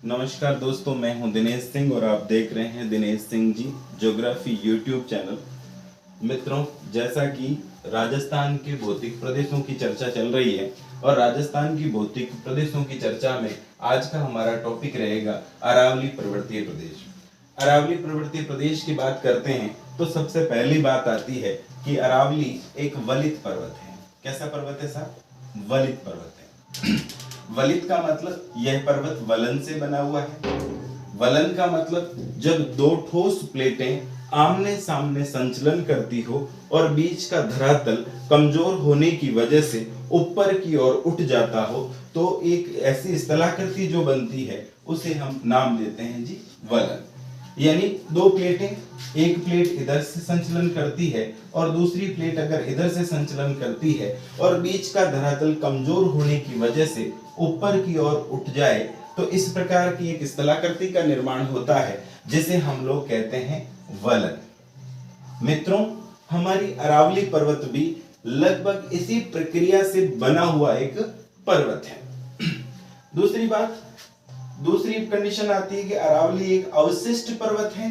नमस्कार दोस्तों, मैं हूं दिनेश सिंह और आप देख रहे हैं Dinesh Singh ji geography YouTube channel. मित्रों, जैसा कि राजस्थान के भौतिक प्रदेशों की चर्चा चल रही है और राजस्थान की भौतिक प्रदेशों की चर्चा में आज का हमारा टॉपिक रहेगा अरावली पर्वतीय प्रदेश। अरावली पर्वतीय प्रदेश की बात करते हैं तो सबसे पहली बात आती है कि अरावली एक वलित पर्वत है। कैसा पर्वत है साहब? वलित पर्वत है। वलित का मतलब यह पर्वत वलन से बना हुआ है। वलन का मतलब जब दो ठोस प्लेटें आमने सामने संचलन करती हो और बीच का धरातल कमजोर होने की वजह से ऊपर की ओर उठ जाता हो तो एक ऐसी स्थलाकृति जो बनती है उसे हम नाम देते हैं जी वलन। यानी दो प्लेटें, एक प्लेट इधर से संचलन करती है और दूसरी प्लेट अगर इधर से संचलन करती है और बीच का धरातल कमजोर होने की वजह से ऊपर की ओर उठ जाए तो इस प्रकार की एक स्थलाकृति का निर्माण होता है जिसे हम लोग कहते हैं वलन। मित्रों, हमारी अरावली पर्वत भी लगभग इसी प्रक्रिया से बना हुआ एक पर्वत है। दूसरी कंडीशन आती है कि अरावली एक अवशिष्ट पर्वत है।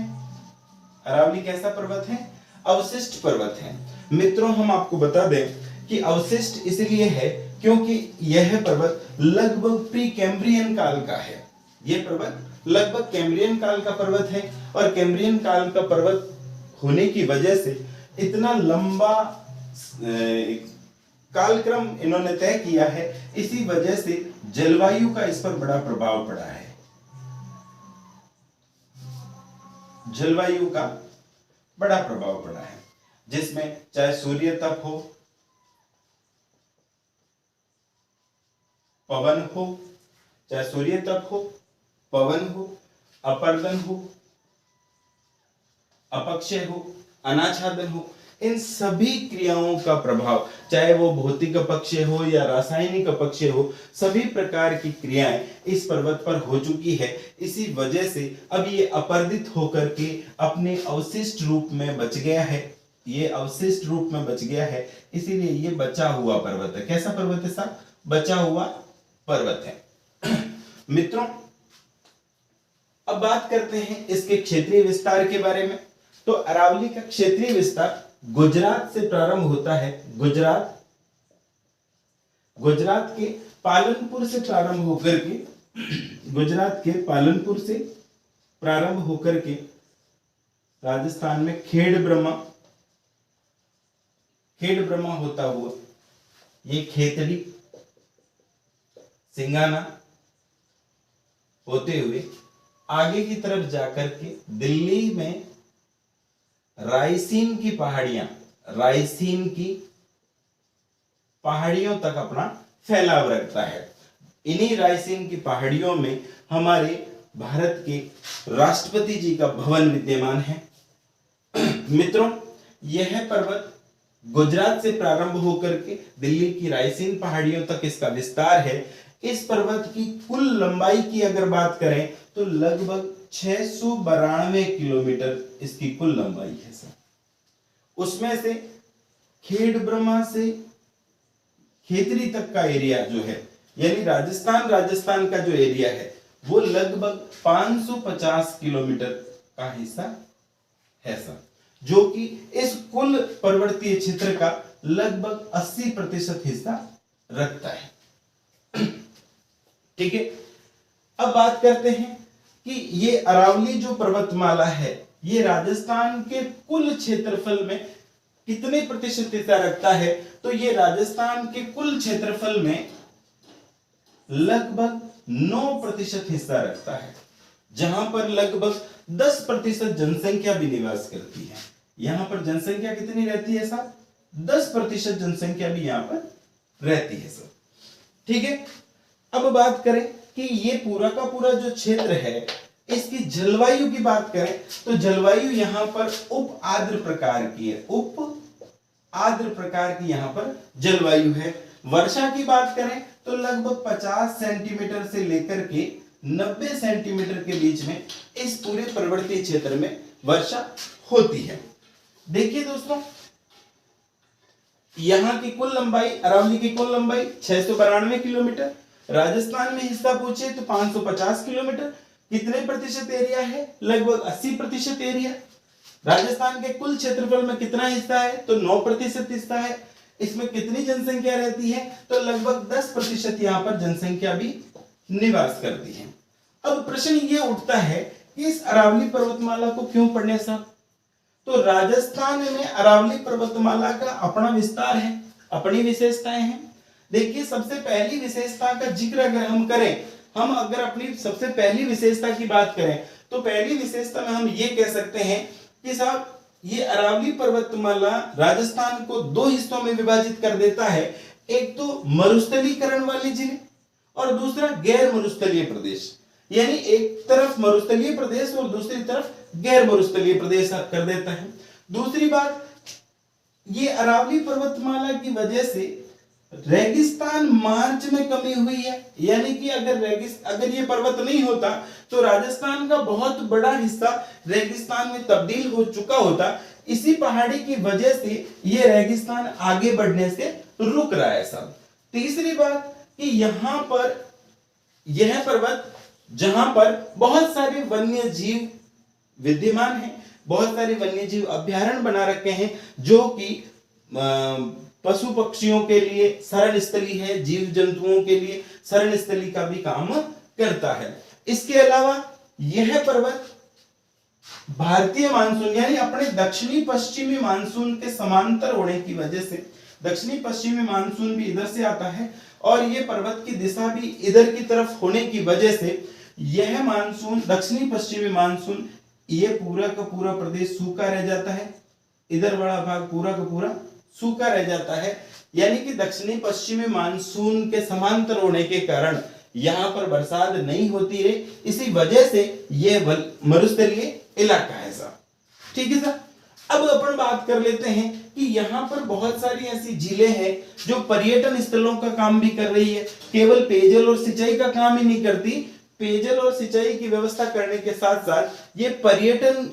अरावली कैसा पर्वत है? अवशिष्ट पर्वत है। मित्रों, हम आपको बता दें कि अवशिष्ट इसलिए है क्योंकि यह पर्वत लगभग प्री कैम्ब्रियन काल का है। यह पर्वत लगभग कैम्ब्रियन काल का पर्वत है और कैम्ब्रियन काल का पर्वत होने की वजह से इतना लंबा कालक्रम इन्होंने तय किया है। इसी वजह से जलवायु का इस पर बड़ा प्रभाव पड़ा है। जलवायु का बड़ा प्रभाव पड़ा है जिसमें चाहे सूर्य तप हो, पवन हो, चाहे सूर्य तप हो, पवन हो, अपर्दन हो, अपक्षय हो, अनाच्छादन हो, इन सभी क्रियाओं का प्रभाव, चाहे वो भौतिक अपक्षय हो या रासायनिक अपक्षय हो, सभी प्रकार की क्रियाएं इस पर्वत पर हो चुकी है। इसी वजह से अब ये अपर्दित होकर के अपने अवशिष्ट रूप में बच गया है। ये अवशिष्ट रूप में बच गया है, इसीलिए ये बचा हुआ पर्वत है। कैसा पर्वत है साहब? बचा हुआ पर्वत है। मित्रों, अब बात करते हैं इसके क्षेत्रीय विस्तार के बारे में। तो अरावली का क्षेत्रीय विस्तार गुजरात से प्रारंभ होता है। गुजरात के पालनपुर से प्रारंभ होकर के राजस्थान में खेड़ ब्रह्मा होता हुआ ये खेतड़ी, सिंगाना होते हुए आगे की तरफ जाकर के दिल्ली में रायसीन की पहाड़ियों तक अपना फैलाव रखता है। इन्हीं रायसीन की पहाड़ियों में हमारे भारत के राष्ट्रपति जी का भवन विद्यमान है। मित्रों, यह पर्वत गुजरात से प्रारंभ होकर के दिल्ली की रायसीन पहाड़ियों तक इसका विस्तार है। इस पर्वत की कुल लंबाई की अगर बात करें तो लगभग 692 किलोमीटर इसकी कुल लंबाई है सर। उसमें से खेड़ ब्रह्मा से खेतरी तक का एरिया जो है, यानी राजस्थान का जो एरिया है वो लगभग 550 किलोमीटर का हिस्सा है सर, जो कि इस कुल पर्वतीय क्षेत्र का लगभग 80% हिस्सा रखता है। ठीक है, अब बात करते हैं कि ये अरावली जो पर्वतमाला है ये राजस्थान के कुल क्षेत्रफल में कितने प्रतिशत हिस्सा रखता है? तो ये राजस्थान के कुल क्षेत्रफल में लगभग 9% हिस्सा रखता है, जहां पर लगभग 10% जनसंख्या भी निवास करती है। यहां पर जनसंख्या कितनी रहती है साहब? 10% जनसंख्या भी यहां पर रहती है सर। ठीक है, अब बात करें कि ये पूरा का पूरा जो क्षेत्र है इसकी जलवायु की बात करें तो जलवायु यहां पर उप आर्द्र प्रकार की है। उप आर्द्र प्रकार की यहां पर जलवायु है। वर्षा की बात करें तो लगभग 50 सेंटीमीटर से लेकर के 90 सेंटीमीटर के बीच में इस पूरे पर्वतीय क्षेत्र में वर्षा होती है। देखिए दोस्तों, यहां की कुल लंबाई, अरावली की कुल लंबाई 692 किलोमीटर, राजस्थान में हिस्सा पूछे तो 550 किलोमीटर। कितने प्रतिशत एरिया है? लगभग 80% एरिया। राजस्थान के कुल क्षेत्रफल में कितना हिस्सा है? तो 9% हिस्सा है। इसमें कितनी जनसंख्या रहती है? तो लगभग 10% यहाँ पर जनसंख्या भी निवास करती है। अब प्रश्न ये उठता है कि इस अरावली पर्वतमाला को क्यों पढ़ने साहब? तो राजस्थान में अरावली पर्वतमाला का अपना विस्तार है, अपनी विशेषताएं हैं। देखिए, सबसे पहली विशेषता का जिक्र अगर हम करें, हम अगर अपनी सबसे पहली विशेषता की बात करें तो पहली विशेषता में हम ये कह सकते हैं कि साहब ये अरावली पर्वतमाला राजस्थान को दो हिस्सों में विभाजित कर देता है। एक तो मरुस्थलीकरण वाले जिले और दूसरा गैर मरुस्थलीय प्रदेश। यानी एक तरफ मरुस्थलीय प्रदेश और दूसरी तरफ गैर मरुस्थलीय प्रदेश कर देता है। दूसरी बात, ये अरावली पर्वतमाला की वजह से रेगिस्तान मार्च में कमी हुई है। यानी कि अगर ये पर्वत नहीं होता तो राजस्थान का बहुत बड़ा हिस्सा रेगिस्तान में तब्दील हो चुका होता। इसी पहाड़ी की वजह से ये रेगिस्तान आगे बढ़ने से रुक रहा है साहब। तीसरी बात कि यहाँ पर यह पर्वत जहां पर बहुत सारे वन्य जीव विद्यमान हैं, बहुत सारे वन्य जीव अभ्यारण्य बना रखे हैं जो कि पशु पक्षियों के लिए शरण स्थली है, जीव जंतुओं के लिए शरण स्थली का भी काम करता है। इसके अलावा यह पर्वत भारतीय मानसून यानी अपने दक्षिणी पश्चिमी मानसून के समांतर होने की वजह से दक्षिणी पश्चिमी मानसून भी इधर से आता है और ये पर्वत की दिशा भी इधर की तरफ होने की वजह से यह मानसून दक्षिणी पश्चिमी मानसून ये पूरा का पूरा प्रदेश सूखा रह जाता है। इधर बड़ा भाग पूरा का पूरा सूखा रह जाता है। यानी कि दक्षिणी पश्चिमी मानसून के समांतर होने के कारण यहाँ पर बरसात नहीं होती है। इसी वजह से यह मरुस्थलीय इलाका है साहब। ठीक है सर। अब अपन बात कर लेते हैं कि यहाँ पर बहुत सारी ऐसी जिले हैं जो पर्यटन स्थलों का काम भी कर रही है। केवल पेयजल और सिंचाई का काम ही नहीं करती, पेयजल और सिंचाई की व्यवस्था करने के साथ साथ ये पर्यटन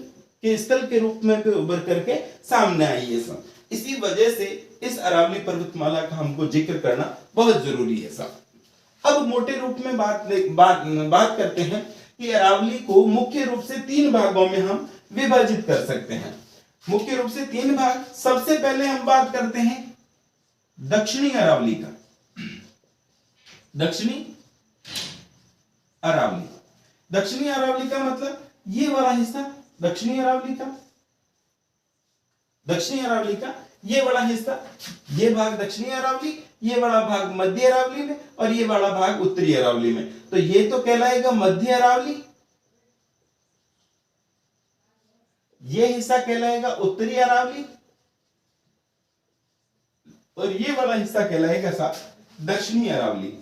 के स्थल के रूप में भी उभर करके सामने आई है साहब। इसी वजह से इस अरावली पर्वतमाला का हमको जिक्र करना बहुत जरूरी है साहब। अब मोटे रूप में बात करते हैं कि अरावली को मुख्य रूप से 3 भागों में हम विभाजित कर सकते हैं। मुख्य रूप से 3 भाग। सबसे पहले हम बात करते हैं दक्षिणी अरावली का। दक्षिणी अरावली का मतलब ये वाला हिस्सा दक्षिणी अरावली का ये बड़ा हिस्सा, ये भाग दक्षिणी अरावली, ये बड़ा भाग मध्य अरावली में और ये बड़ा भाग उत्तरी अरावली में। तो ये तो कहलाएगा मध्य अरावली, ये हिस्सा कहलाएगा उत्तरी अरावली और ये बड़ा हिस्सा कहलाएगा दक्षिणी अरावली।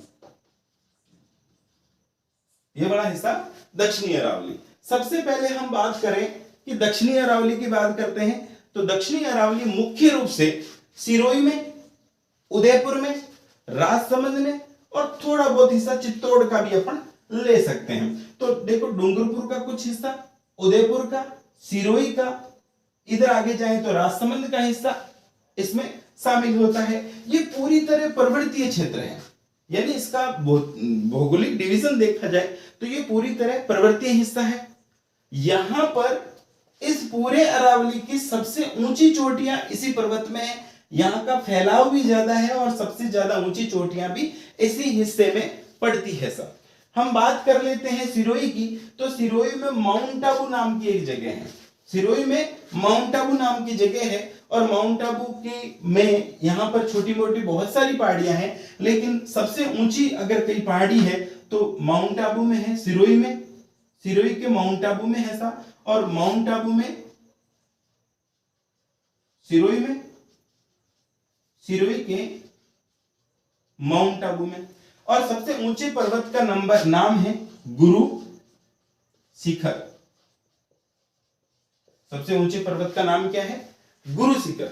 ये बड़ा हिस्सा दक्षिणी अरावली। सबसे पहले हम बात करें कि दक्षिणी अरावली की बात करते हैं तो दक्षिणी अरावली मुख्य रूप से सिरोही में, उदयपुर में, राजसमंद में और थोड़ा बहुत हिस्सा चित्तौड़ का भी अपन ले सकते हैं। तो देखो, डूंगरपुर का कुछ हिस्सा, उदयपुर का, सिरोही का, इधर आगे जाए तो राजसमंद का हिस्सा इसमें शामिल होता है। ये पूरी तरह पर्वतीय क्षेत्र है। यानी इसका भौगोलिक डिवीजन देखा जाए तो ये पूरी तरह पर्वतीय हिस्सा है। यहां पर इस पूरे अरावली की सबसे ऊंची चोटियां इसी पर्वत में है। यहाँ का फैलाव भी ज्यादा है और सबसे ज्यादा ऊंची चोटियां भी इसी हिस्से में पड़ती है सर। हम बात कर लेते हैं सिरोही की। तो सिरोही में माउंट आबू नाम की एक जगह है। सिरोही में माउंट आबू नाम की जगह है और माउंट आबू की में यहाँ पर छोटी मोटी बहुत सारी पहाड़ियां हैं, लेकिन सबसे ऊंची अगर कई पहाड़ी है तो माउंट आबू में है, सिरोही में, सिरोही के माउंट आबू में है सा, और माउंट आबू में, सिरोही के माउंट आबू में। और सबसे ऊंचे पर्वत का नाम है गुरु शिखर। सबसे ऊंचे पर्वत का नाम क्या है? गुरु शिखर।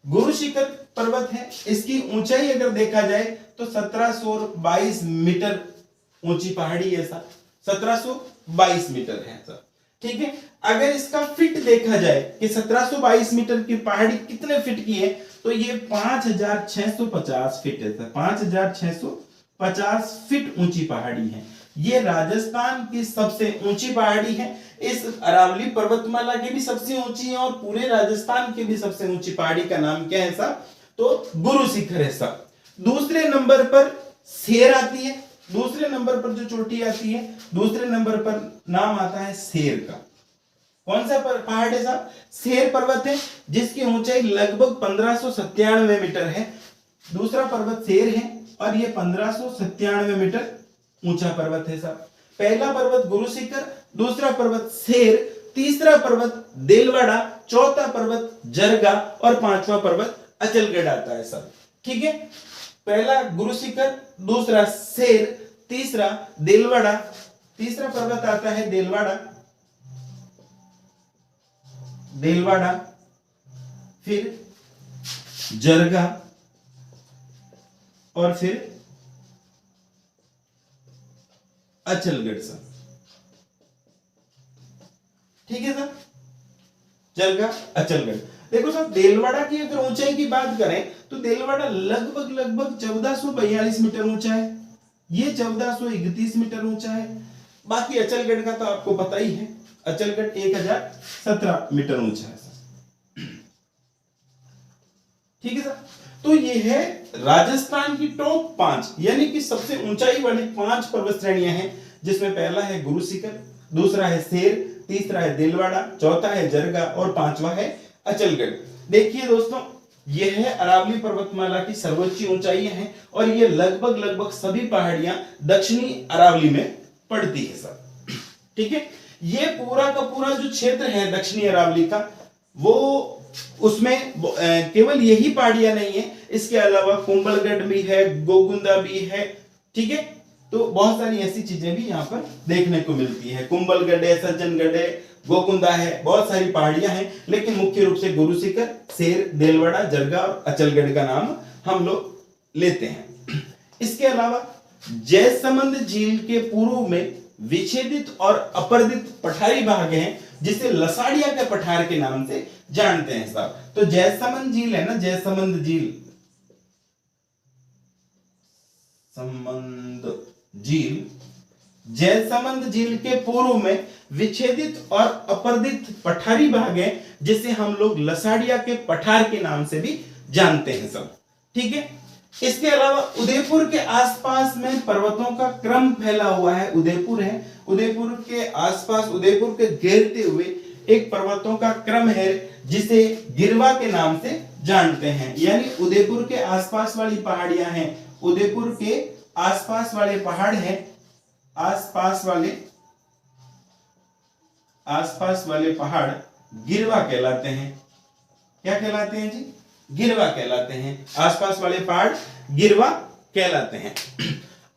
गुरु शिखर पर्वत है। इसकी ऊंचाई अगर देखा जाए तो 1722 मीटर ऊंची पहाड़ी है सर। 1722 मीटर है सर। ठीक है। अगर इसका फिट देखा जाए कि 1722 मीटर की पहाड़ी कितने फिट की है तो ये 5650 फीट है सर। 5650 50 फीट ऊंची पहाड़ी है। ये राजस्थान की सबसे ऊंची पहाड़ी है। इस अरावली पर्वतमाला की भी सबसे ऊंची है और पूरे राजस्थान की भी सबसे ऊंची पहाड़ी का नाम क्या है साहब? तो गुरु शिखर है साहब। दूसरे नंबर पर शेर आती है, दूसरे नंबर पर जो चोटी आती है, दूसरे नंबर पर नाम आता है शेर का। कौन सा पहाड़ है साहब? शेर पर्वत है, जिसकी ऊंचाई लगभग 1597 मीटर है। दूसरा पर्वत शेर है और ये 1597 मीटर ऊंचा पर्वत है साहब। पहला पर्वत गुरु शिखर, दूसरा पर्वत शेर, तीसरा पर्वत देलवाड़ा, चौथा पर्वत जरगा और पांचवा पर्वत अचलगढ़ आता है साहब। ठीक है, पहला गुरु शिखर, दूसरा शेर, तीसरा देलवाड़ा, तीसरा पर्वत आता है देलवाड़ा, फिर जरगा और फिर अचलगढ़ सर। ठीक है सर, जरगा अचलगढ़। देखो सर, देलवाड़ा की अगर ऊंचाई की बात करें तो देलवाड़ा लगभग 1442 मीटर ऊंचा है, ये 1431 मीटर ऊंचा है। बाकी अचलगढ़ का तो आपको पता ही है, अचलगढ़ 1017 मीटर ऊंचा है सर। ठीक है सर, तो ये है राजस्थान की टॉप 5 यानी कि सबसे ऊंचाई वाली 5 पर्वत श्रेणियां हैं, जिसमें पहला है गुरु शिखर, दूसरा है शेर, तीसरा है देलवाड़ा, चौथा है जरगा और पांचवा है अचलगढ़। देखिए दोस्तों, यह है अरावली पर्वतमाला की सर्वोच्च ऊंचाई है और ये लगभग सभी पहाड़ियां दक्षिणी अरावली में पड़ती है सर। ठीक है, ये पूरा का पूरा जो क्षेत्र है दक्षिणी अरावली का, वो उसमें केवल यही पहाड़ियां नहीं है, इसके अलावा कुंभलगढ़ भी है, गोगुंदा भी है। ठीक है, तो बहुत सारी ऐसी चीजें भी यहाँ पर देखने को मिलती है। कुंभलगढ़ है, सज्जनगढ़ है, गोकुंदा है, बहुत सारी पहाड़ियां हैं, लेकिन मुख्य रूप से गुरु शिखर, शेर, देलवाड़ा, जरगा और अचलगढ़ का नाम हम लोग लेते हैं। इसके अलावा जयसमंद झील के पूर्व में विच्छेदित और अपर्दित पठारी भाग हैं, जिसे लसाड़िया के पठार के नाम से जानते हैं साहब। तो जयसमंद झील है ना, जयसमंद झील, जयसमंद झील के पूर्व में विच्छेदित और अपर्दित पठारी भाग है, जिसे हम लोग लसाड़िया के पठार के नाम से भी जानते हैं सब। ठीक है, इसके अलावा उदयपुर के आसपास में पर्वतों का क्रम फैला हुआ है। उदयपुर है, उदयपुर के आसपास, उदयपुर के घेरते हुए एक पर्वतों का क्रम है, जिसे गिरवा के नाम से जानते हैं। यानी उदयपुर के आसपास वाली पहाड़ियां हैं, उदयपुर के आसपास वाले पहाड़ हैं, आसपास वाले पहाड़ गिरवा कहलाते हैं। क्या कहलाते हैं जी? गिरवा कहलाते हैं। आसपास वाले पहाड़ गिरवा कहलाते हैं।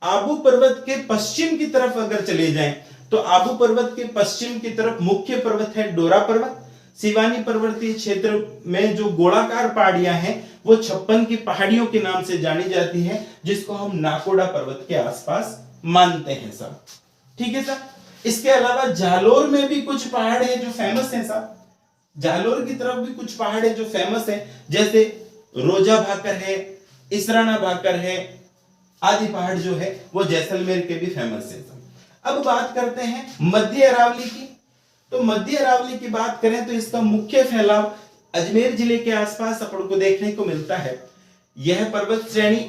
आबू पर्वत के पश्चिम की तरफ अगर चले जाएं तो आबू पर्वत के पश्चिम की तरफ मुख्य पर्वत है डोरा पर्वत। सिवानी पर्वतीय क्षेत्र में जो गोलाकार पहाड़ियां हैं वो 56 की पहाड़ियों के नाम से जानी जाती है, जिसको हम नाकोड़ा पर्वत के आसपास मानते हैं साहब। ठीक है सर, इसके अलावा जालोर में भी कुछ पहाड़ है जो फेमस हैं साहब। जालोर की तरफ भी कुछ पहाड़ है जो फेमस है, जैसे रोजा भाकर है, इसराना भाकर है, आदि पहाड़ जो है वो जैसलमेर के भी फेमस है। अब बात करते हैं मध्य अरावली की। तो मध्य अरावली की बात करें तो इसका मुख्य फैलाव अजमेर जिले के आसपास अपन को देखने को मिलता है। यह पर्वत श्रेणी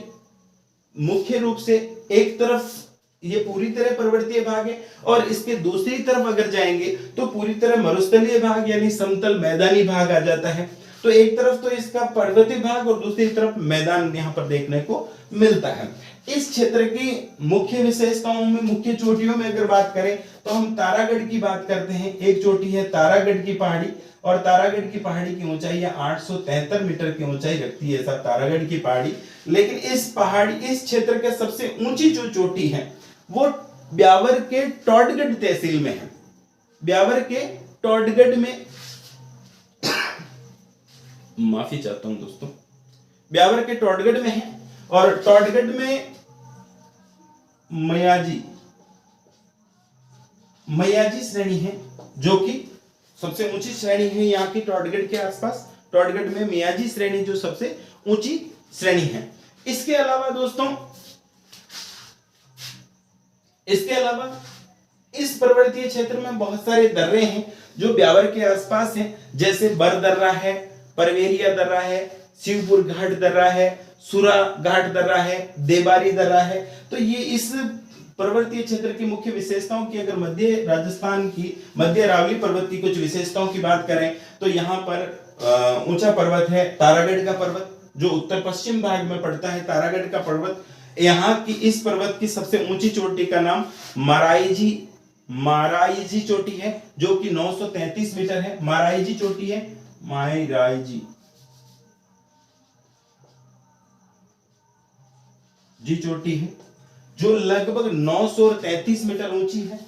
मुख्य रूप से एक तरफ ये पूरी तरह पर्वतीय भाग है और इसके दूसरी तरफ अगर जाएंगे तो पूरी तरह मरुस्थलीय भाग यानी समतल मैदानी भाग आ जाता है। तो एक तरफ तो इसका पर्वतीय भाग और दूसरी तरफ मैदान यहाँ पर देखने को मिलता है। इस क्षेत्र की मुख्य विशेषताओं में, मुख्य चोटियों में अगर बात करें तो हम तारागढ़ की बात करते हैं। एक चोटी है तारागढ़ की पहाड़ी और तारागढ़ की पहाड़ी की ऊंचाई 873 मीटर की ऊंचाई रखती है सब तारागढ़ की पहाड़ी। लेकिन इस क्षेत्र के सबसे ऊंची जो चोटी है वो ब्यावर के टोडगढ़ तहसील में है। ब्यावर के टोडगढ़ में, माफी चाहता हूं दोस्तों, ब्यावर के टोडगढ़ में है और टोडगढ़ में मयाजी श्रेणी है जो कि सबसे ऊंची श्रेणी है यहाँ की टोडगढ़ के आसपास। टोडगढ़ में मयाजी श्रेणी जो सबसे ऊंची श्रेणी है। इसके अलावा दोस्तों इसके अलावा इस पर्वतीय क्षेत्र में बहुत सारे दर्रे हैं जो ब्यावर के आसपास हैं, जैसे बर दर्रा है, परवेरिया दर्रा है, शिवपुर घाट दर्रा है, सुरा घाट दर्रा है, देबारी दर्रा है। तो ये इस पर्वतीय क्षेत्र की मुख्य विशेषताओं की, अगर मध्य राजस्थान की मध्य अरावली पर्वत की कुछ विशेषताओं की बात करें तो यहाँ पर ऊंचा पर्वत है तारागढ़ का पर्वत, जो उत्तर पश्चिम भाग में पड़ता है। तारागढ़ का पर्वत, यहाँ की इस पर्वत की सबसे ऊंची चोटी का नाम माराईजी चोटी है, जो कि 933 मीटर है। माराईजी चोटी है, माराईजी जी चोटी है, जो लगभग 933 मीटर ऊंची है,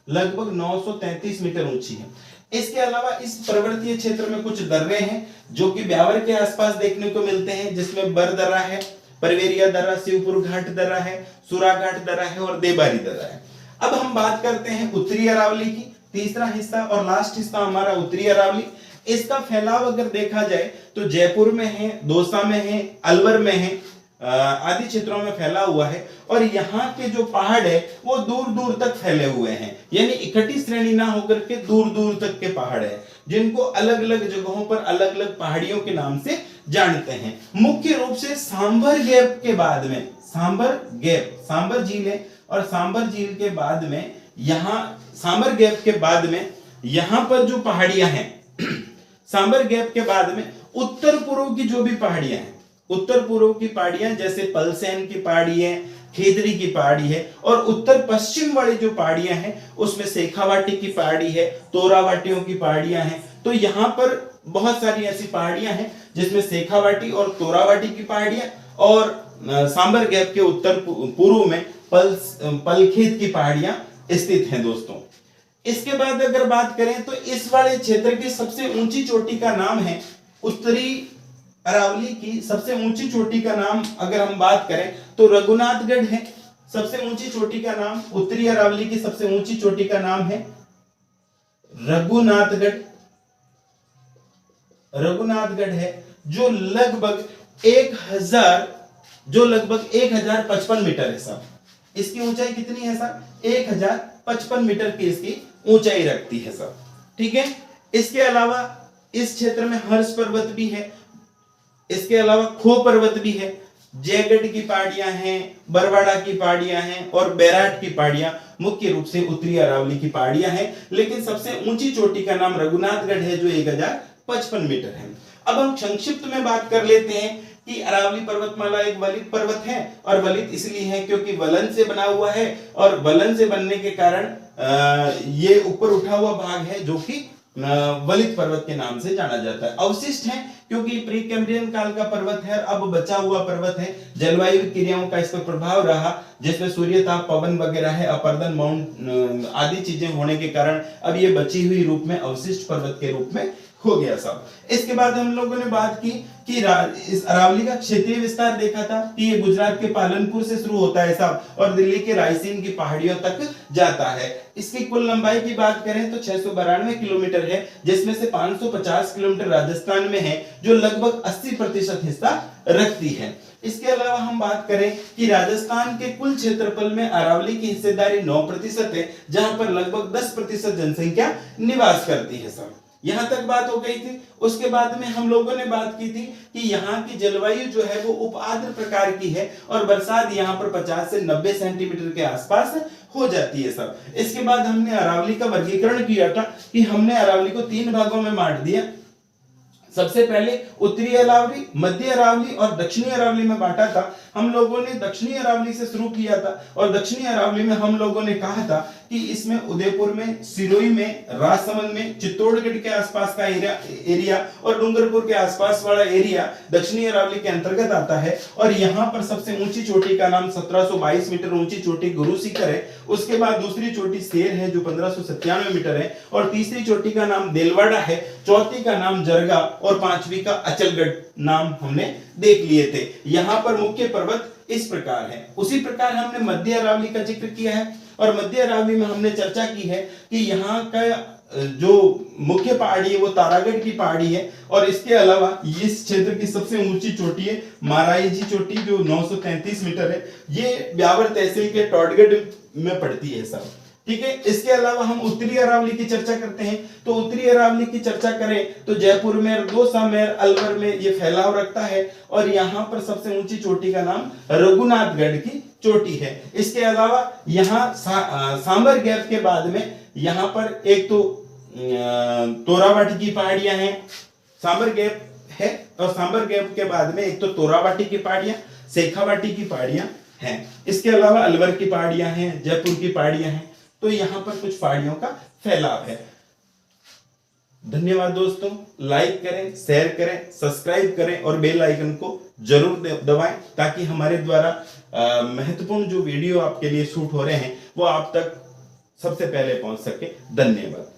लगभग 933 मीटर ऊंची है। इसके अलावा इस पर्वतीय क्षेत्र में कुछ दर्रे हैं जो कि ब्यावर के आसपास देखने को मिलते हैं, जिसमें बर दर्रा है, परवेरिया दर्रा, शिवपुर घाट दर्रा है, सुरा घाट दर्रा है और देबारी दर्रा है। अब हम बात करते हैं उत्तरी अरावली की। तीसरा हिस्सा और लास्ट हिस्सा हमारा उत्तरी अरावली। इसका फैलाव अगर देखा जाए तो जयपुर में है, दौसा में है, अलवर में है, आदि क्षेत्रों में फैला हुआ है। और यहाँ के जो पहाड़ है वो दूर दूर तक फैले हुए हैं, यानी इकट्ठी श्रेणी ना होकर के दूर दूर तक के पहाड़ है, जिनको अलग अलग जगहों पर अलग अलग पहाड़ियों के नाम से जानते हैं। मुख्य रूप से सांभर गैप के बाद में, सांभर झील है, और सांभर झील के बाद में यहाँ सांभर गैप के बाद में यहाँ पर जो पहाड़ियां हैं सांभर गैप के बाद में उत्तर पूर्व की जो भी पहाड़ियां हैं, उत्तर पूर्व की पहाड़ियां जैसे पलसेन की पहाड़ी है, खेदरी की पहाड़ी है, और उत्तर पश्चिम वाली जो पहाड़ियां हैं उसमें शेखावाटी की पहाड़ी है, तोरावाटियों की पहाड़ियां हैं। तो यहाँ पर बहुत सारी ऐसी पहाड़ियां हैं जिसमें शेखावाटी और तोरावाटी की पहाड़ियां, और सांभर गैप के उत्तर पूर्व में पलखेत की पहाड़ियां स्थित हैं दोस्तों। इसके बाद अगर बात करें तो इस वाले क्षेत्र की सबसे ऊंची चोटी का नाम है, उत्तरी अरावली की सबसे ऊंची चोटी का नाम अगर हम बात करें तो रघुनाथगढ़ है। सबसे ऊंची चोटी का नाम, उत्तरी अरावली की सबसे ऊंची चोटी का नाम है रघुनाथगढ़। रघुनाथगढ़ है जो लगभग 1055 मीटर है साहब। इसकी ऊंचाई कितनी है साहब? 1055 मीटर की इसकी ऊंचाई रखती है साहब। ठीक है। इसके अलावा इस क्षेत्र में हर्ष पर्वत भी है, इसके अलावा खो पर्वत भी है, जयगढ़ की पहाड़ियां हैं, बरवाड़ा की पहाड़ियां हैं और बैराट की पहाड़ियां मुख्य रूप से उत्तरी अरावली की पहाड़ियां हैं। लेकिन सबसे ऊंची चोटी का नाम रघुनाथगढ़ है जो 1055 मीटर है। अब हम संक्षिप्त में बात कर लेते हैं कि अरावली पर्वतमाला एक वलित पर्वत है, और वलित इसलिए है क्योंकि वलन से बना हुआ है, और वलन से बनने के कारण ये ऊपर उठा हुआ भाग है जो कि वलित पर्वत के नाम से जाना जाता है। अवशिष्ट है क्योंकि प्री कैम्ब्रियन काल का पर्वत है, अब बचा हुआ पर्वत है। जलवायु क्रियाओं का इस पर प्रभाव रहा, जिसमें सूर्य ताप, पवन वगैरह है, अपर्दन, माउंट आदि चीजें होने के कारण अब ये बची हुई रूप में अवशिष्ट पर्वत के रूप में हो गया साहब। इसके बाद हम लोगों ने बात की कि इस अरावली का क्षेत्रीय विस्तार देखा था कि ये गुजरात के पालनपुर से शुरू होता है साहब और दिल्ली के रायसीन की पहाड़ियों तक जाता है। इसकी कुल लंबाई की बात करें तो 692 किलोमीटर है, जिसमें से 550 किलोमीटर राजस्थान में है जो लगभग 80% हिस्सा रखती है। इसके अलावा हम बात करें कि राजस्थान के कुल क्षेत्रफल में अरावली की हिस्सेदारी 9% है, जहां पर लगभग 10% जनसंख्या निवास करती है साहब। यहां तक बात हो गई थी। उसके बाद में हम लोगों ने बात की थी कि यहाँ की जलवायु जो है वो उपाद्र प्रकार की है और बरसात यहाँ पर 50 से 90 सेंटीमीटर के आसपास हो जाती है सब। इसके बाद हमने अरावली का वर्गीकरण किया था कि हमने अरावली को 3 भागों में बांट दिया। सबसे पहले उत्तरी अरावली, मध्य अरावली और दक्षिणी अरावली में बांटा था। हम लोगों ने दक्षिणी अरावली से शुरू किया था और दक्षिणी अरावली में हम लोगों ने कहा था कि इसमें उदयपुर में, सिरोही में, राजसमंद में, चित्तौड़गढ़ के आसपास का एरिया और डूंगरपुर के आसपास वाला एरिया दक्षिणी अरावली के अंतर्गत आता है। और यहाँ पर सबसे ऊंची चोटी का नाम 1722 मीटर ऊंची चोटी गुरु शिखर है। उसके बाद दूसरी चोटी शेर है जो 1597 मीटर है, और तीसरी चोटी का नाम देलवाड़ा है, चौथी का नाम जरगा और पांचवी का अचलगढ़ नाम हमने देख लिए थे। यहाँ पर मुख्य पर्वत इस प्रकार है। उसी प्रकार हमने मध्य अरावली का जिक्र किया है और मध्य अरावली में हमने चर्चा की है कि यहाँ का जो मुख्य पहाड़ी है वो तारागढ़ की पहाड़ी है, और इसके अलावा इस क्षेत्र की सबसे ऊंची चोटी है माराईजी चोटी जो 933 मीटर है। ये ब्यावर तहसील के टोडगढ़ में पड़ती है सब। ठीक है, इसके अलावा हम उत्तरी अरावली की चर्चा करते हैं। तो उत्तरी अरावली की चर्चा करें तो जयपुर में दोसा में अलवर में ये फैलाव रखता है और यहाँ पर सबसे ऊंची चोटी का नाम रघुनाथगढ़ की चोटी है। इसके अलावा यहाँ सांबर गैप के बाद में यहाँ पर एक तो तोराबाटी की पहाड़ियां हैं, सांबर गैप है, और सांबर गैप के बाद में एक तो तोराबाटी की पहाड़ियां, शेखावाटी की पहाड़ियां हैं। इसके अलावा अलवर की पहाड़ियां हैं, जयपुर की पहाड़ियां हैं। तो यहाँ पर कुछ पहाड़ियों का फैलाव है। धन्यवाद दोस्तों, लाइक करें, शेयर करें, सब्सक्राइब करें और बेल आइकन को जरूर दबाएं ताकि हमारे द्वारा महत्वपूर्ण जो वीडियो आपके लिए शूट हो रहे हैं वो आप तक सबसे पहले पहुंच सके। धन्यवाद।